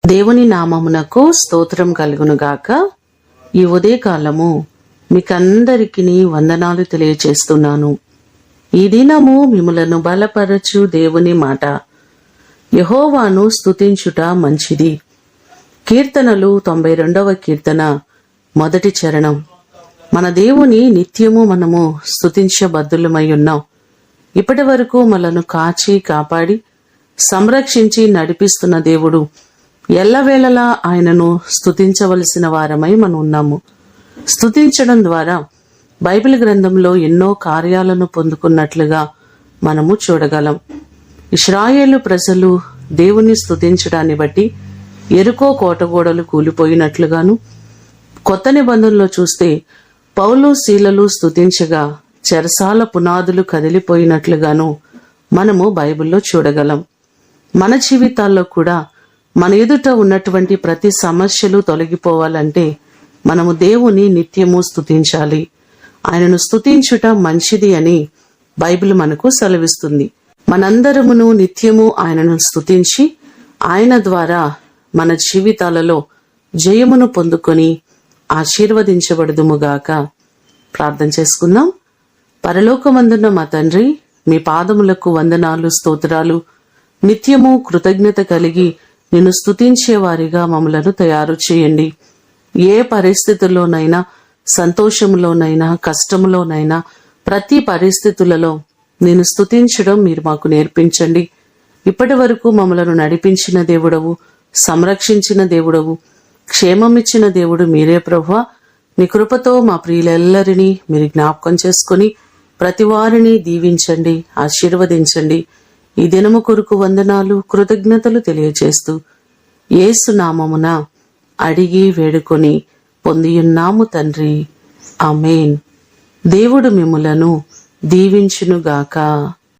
దేవుని నామమునకు స్తోత్రం కలుగునుగాక. ఈ ఉదయకాలము మీకందరికీ వందనాలు తెలియచేస్తున్నాను. ఈ దినము మిమ్ములను బలపరచు దేవుని మాట. యెహోవాను స్తుతించుట మంచిది. కీర్తనలు 92వ కీర్తన మొదటి చరణం. మన దేవుని నిత్యము మనము స్తుతించబద్దులమై ఉన్నాం. ఇప్పటి వరకు మనను కాచి కాపాడి సంరక్షించి నడిపిస్తున్న దేవుడు. ఎల్లవేళలా ఆయనను స్తుతించవలసిన వారమై మనం ఉన్నాము. స్తుతించడం ద్వారా బైబిల్ గ్రంథంలో ఎన్నో కార్యాలను పొందుకున్నట్లుగా మనము చూడగలం. ఇశ్రాయేలు ప్రజలు దేవుని స్తుతించడాన్ని బట్టి యెరికో కోటగోడలు కూలిపోయినట్లుగాను, కొత్త నిబంధనలో చూస్తే పౌలు శీలలు స్తుతించగా చెరసాల పునాదులు కదిలిపోయినట్లుగాను మనము బైబిల్లో చూడగలం. మన జీవితాల్లో కూడా మన ఎదుట ఉన్నటువంటి ప్రతి సమస్యలు తొలగిపోవాలంటే మనము దేవుని నిత్యము స్తుతించాలి. ఆయనను స్తుతించుట మంచిది అని బైబిల్ మనకు సెలవిస్తుంది. మనందరమును నిత్యము ఆయనను స్తుతించి ఆయన ద్వారా మన జీవితాలలో జయమును పొందుకొని ఆశీర్వదించబడుదుముగాక. ప్రార్థన చేసుకుందాం. పరలోకమందున్న మా తండ్రి, మీ పాదములకు వందనాలు, స్తోత్రాలు. నిత్యము కృతజ్ఞత కలిగి నిన్ను స్తుతించే వారిగా మమ్మలను తయారు చేయండి. ఏ పరిస్థితుల్లోనైనా, సంతోషంలోనైనా, కష్టంలోనైనా, ప్రతి పరిస్థితులలో నిన్ను స్తుతించడం మీరు మాకు నేర్పించండి. ఇప్పటి వరకు మమ్మలను నడిపించిన దేవుడవు, సంరక్షించిన దేవుడవు, క్షేమమిచ్చిన దేవుడు మీరే ప్రభువా. మీ కృపతో మా ప్రియులెల్లరినీ మీరు జ్ఞాపకం చేసుకుని ప్రతి వారిని దీవించండి, ఆశీర్వదించండి. ఈ దినము కొరకు వందనాలు, కృతజ్ఞతలు తెలియచేస్తూ యేసు నామమున అడిగి వేడుకొని పొందియున్నాము తండ్రి. ఆమేన్. దేవుడు మిమ్ములను దీవించునుగాక.